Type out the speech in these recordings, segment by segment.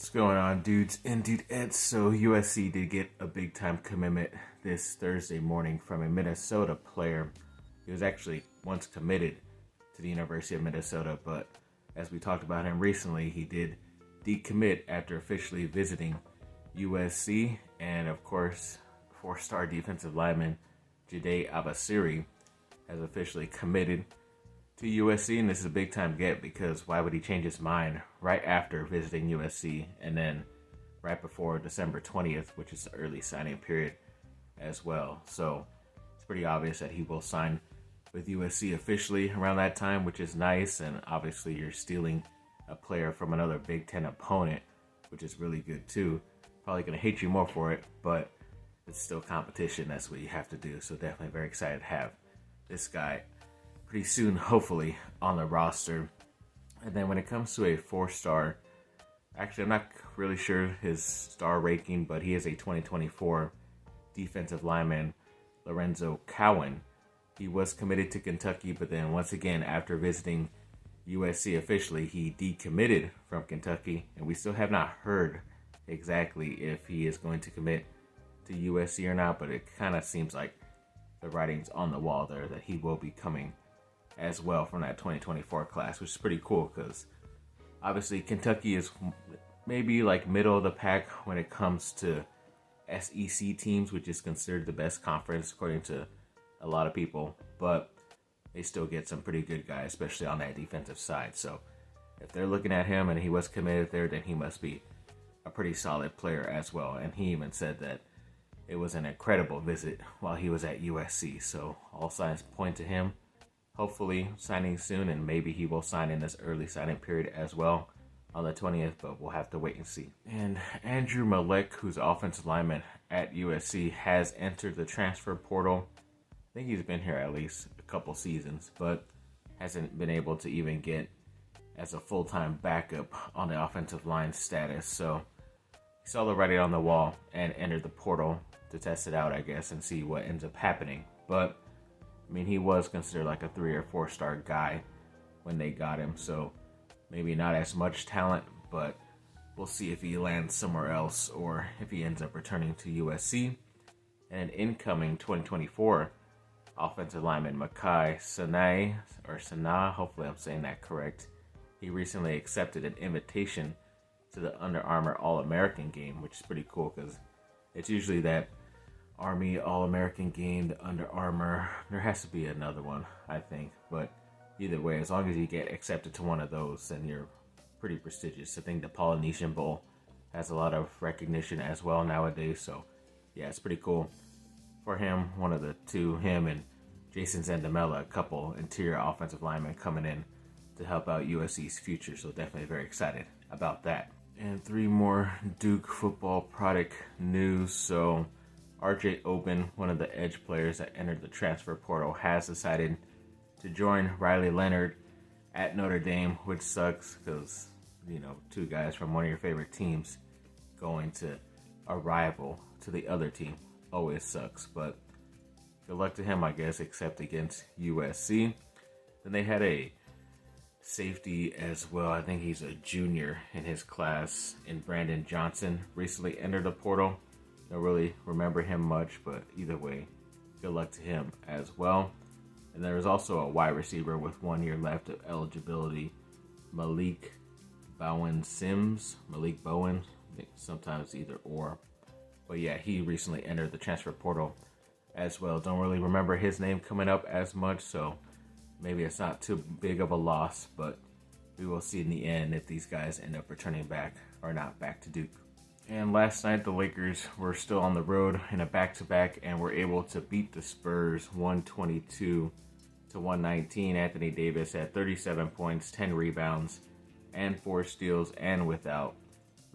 What's going on, dudes and dudettes? So USC did get a big time commitment this Thursday morning from a Minnesota player. He was actually once committed to the University of Minnesota, but as we talked about him recently, he did decommit after officially visiting USC. And of course, four-star defensive lineman Jide Abasiri has officially committed to USC, and this is a big time get because why would he change his mind right after visiting USC and then right before December 20th, which is the early signing period as well. So it's pretty obvious that he will sign with USC officially around that time, which is nice. And obviously you're stealing a player from another Big Ten opponent, which is really good too. Probably going to hate you more for it, but it's still competition. That's what you have to do. So definitely very excited to have this guy pretty soon, hopefully, on the roster. And then when it comes to a four-star, actually, I'm not really sure his star ranking, but he is a 2024 defensive lineman, Lorenzo Cowan. He was committed to Kentucky, but then once again, after visiting USC officially, he decommitted from Kentucky, and we still have not heard exactly if he is going to commit to USC or not, but it kind of seems like the writing's on the wall there that he will be coming as well from that 2024 class, which is pretty cool because obviously Kentucky is maybe like middle of the pack when it comes to SEC teams, which is considered the best conference according to a lot of people, but they still get some pretty good guys, especially on that defensive side. So if they're looking at him and he was committed there, then he must be a pretty solid player as well. And he even said that it was an incredible visit while he was at USC. So all signs point to him hopefully signing soon, and maybe he will sign in this early signing period as well on the 20th, but we'll have to wait and see. And Andrew Malek, who's offensive lineman at USC, has entered the transfer portal. I think he's been here at least a couple seasons, but hasn't been able to even get as a full-time backup on the offensive line status. So he saw the writing on the wall and entered the portal to test it out, I guess, and see what ends up happening. But I mean, he was considered like a 3 or 4 star guy when they got him, so maybe not as much talent, but we'll see if he lands somewhere else or if he ends up returning to USC. And an incoming 2024 offensive lineman, Makai Sanaa, hopefully I'm saying that correct. He recently accepted an invitation to the Under Armour All-American game, which is pretty cool because it's usually that Army All-American game, the Under Armour. There has to be another one, I think. But either way, as long as you get accepted to one of those, then you're pretty prestigious. I think the Polynesian Bowl has a lot of recognition as well nowadays. So, yeah, it's pretty cool for him. One of the two, him and Jason Zandamela, a couple interior offensive linemen coming in to help out USC's future. So definitely very excited about that. And 3 more Duke football product news. So RJ Oben, one of the edge players that entered the transfer portal, has decided to join Riley Leonard at Notre Dame, which sucks because, 2 guys from one of your favorite teams going to a rival to the other team always sucks. But good luck to him, I guess, except against USC. Then they had a safety as well. I think he's a junior in his class, and Brandon Johnson recently entered the portal. Don't really remember him much, but either way, good luck to him as well. And there was also a wide receiver with 1 year left of eligibility, Malik Bowen, sometimes either or. But yeah, he recently entered the transfer portal as well. Don't really remember his name coming up as much, so maybe it's not too big of a loss, but we will see in the end if these guys end up returning back or not back to Duke. And last night, the Lakers were still on the road in a back-to-back and were able to beat the Spurs 122-119. Anthony Davis had 37 points, 10 rebounds, and 4 steals, and without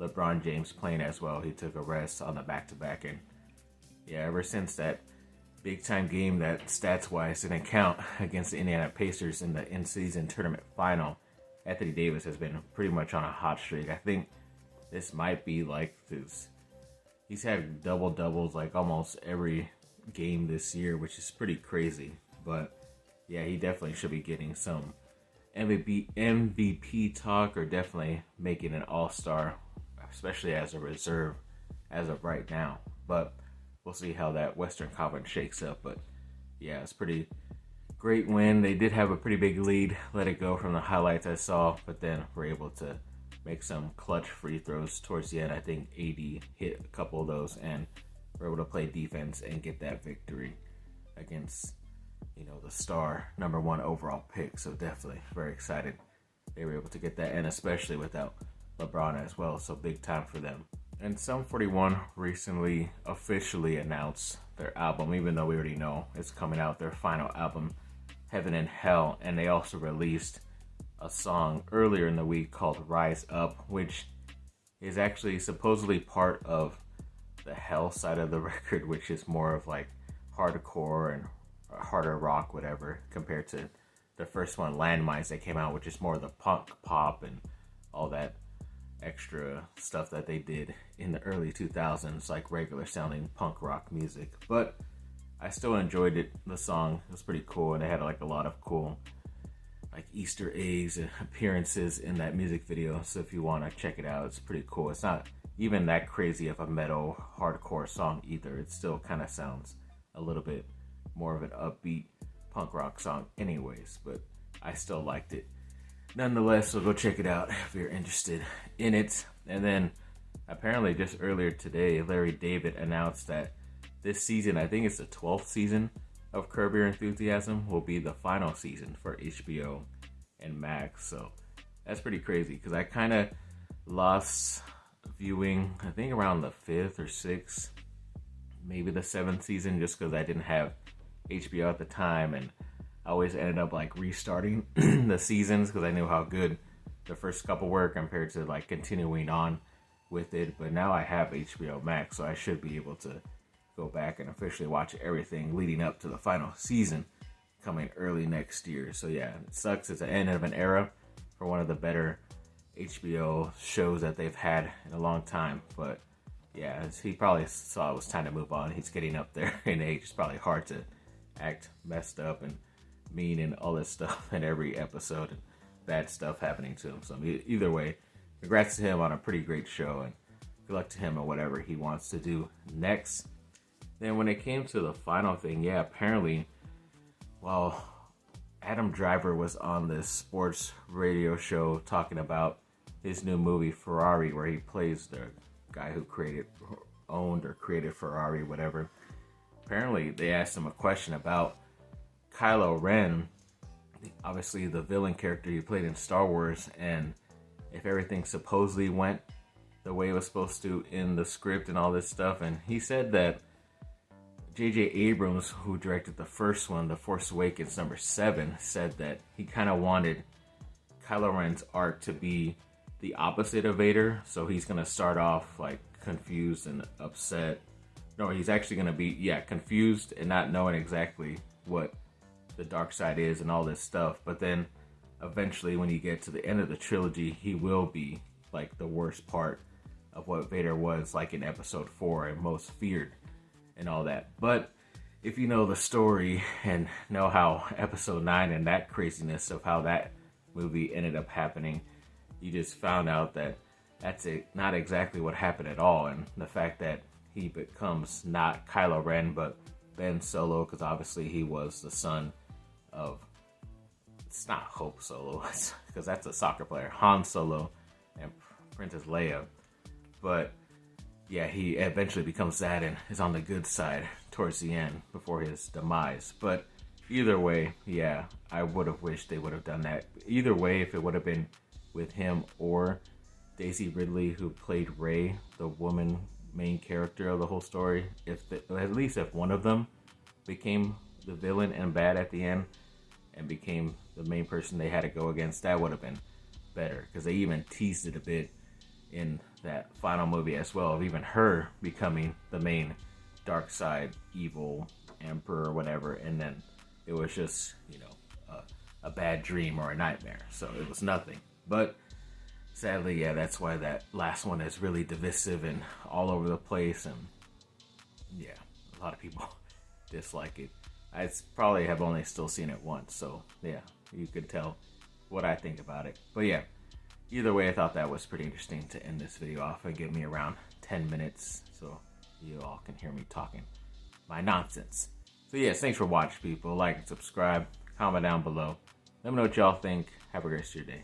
LeBron James playing as well. He took a rest on the back-to-back. And yeah, ever since that big-time game that stats-wise didn't count against the Indiana Pacers in the in-season tournament final, Anthony Davis has been pretty much on a hot streak. I think this might be like this. He's had double-doubles like almost every game this year, which is pretty crazy. But yeah, he definitely should be getting some MVP talk or definitely making an all-star especially as a reserve as of right now. But we'll see how that Western Conference shakes up. But yeah, it's pretty great win. They did have a pretty big lead, let it go from the highlights I saw, but then were able to make some clutch free throws towards the end. I think AD hit a couple of those and were able to play defense and get that victory against, the star number 1 overall pick. So definitely very excited they were able to get that, and especially without LeBron as well. So big time for them. And Sum 41 recently officially announced their album, even though we already know it's coming out, their final album, Heaven and Hell. And they also released a song earlier in the week called Rise Up, which is actually supposedly part of the Hell side of the record, which is more of like hardcore and harder rock, whatever, compared to the first one, Landmines, that came out, which is more of the punk pop and all that extra stuff that they did in the early 2000s, like regular sounding punk rock music. But I still enjoyed it. The song was pretty cool, and they had like a lot of cool like Easter eggs and appearances in that music video. So if you want to check it out, it's pretty cool. It's not even that crazy of a metal hardcore song either. It still kind of sounds a little bit more of an upbeat punk rock song anyways, but I still liked it nonetheless. So go check it out if you're interested in it. And then apparently just earlier today, Larry David announced that this season, I think it's the 12th season of Curb Your Enthusiasm, will be the final season for HBO and Max. So that's pretty crazy, because I kind of lost viewing, I think around the 5th or 6th, maybe the 7th season, just because I didn't have HBO at the time, and I always ended up like restarting the seasons because I knew how good the first couple were compared to like continuing on with it. But now I have HBO Max, so I should be able to go back and officially watch everything leading up to the final season coming early next year. So yeah, it sucks. It's the end of an era for one of the better HBO shows that they've had in a long time. But yeah, he probably saw it was time to move on. He's getting up there in age. It's probably hard to act messed up and mean and all this stuff in every episode, and bad stuff happening to him. So either way, congrats to him on a pretty great show, and good luck to him on whatever he wants to do next. Then when it came to the final thing, yeah, apparently, well, Adam Driver was on this sports radio show talking about his new movie Ferrari, where he plays the guy who owned or created Ferrari, whatever. Apparently, they asked him a question about Kylo Ren, obviously the villain character he played in Star Wars, and if everything supposedly went the way it was supposed to in the script and all this stuff. And he said that J.J. Abrams, who directed the first one, The Force Awakens #7, said that he kind of wanted Kylo Ren's arc to be the opposite of Vader. So he's going to start off like confused and upset. No, he's actually going to be, confused and not knowing exactly what the dark side is and all this stuff. But then eventually when you get to the end of the trilogy, he will be like the worst part of what Vader was like in episode 4 and most feared and all that. But if you know the story and know how episode 9 and that craziness of how that movie ended up happening, you just found out that that's not exactly what happened at all. And the fact that he becomes not Kylo Ren but Ben Solo, because obviously he was the son of, it's not Hope Solo, because that's a soccer player, Han Solo and Princess Leia. But yeah, he eventually becomes that and is on the good side towards the end before his demise. But either way, yeah, I would have wished they would have done that. Either way, if it would have been with him or Daisy Ridley, who played Rey, the woman main character of the whole story, at least if one of them became the villain and bad at the end and became the main person they had to go against, that would have been better, because they even teased it a bit in that final movie as well, of even her becoming the main dark side evil emperor or whatever, and then it was just a bad dream or a nightmare, so it was nothing. But sadly, yeah, that's why that last one is really divisive and all over the place, and yeah, a lot of people dislike it. I probably have only still seen it once, so yeah, you could tell what I think about it. But yeah, either way, I thought that was pretty interesting to end this video off and give me around 10 minutes so you all can hear me talking my nonsense. So yes, thanks for watching, people. Like and subscribe, comment down below. Let me know what y'all think. Have a great rest of your day.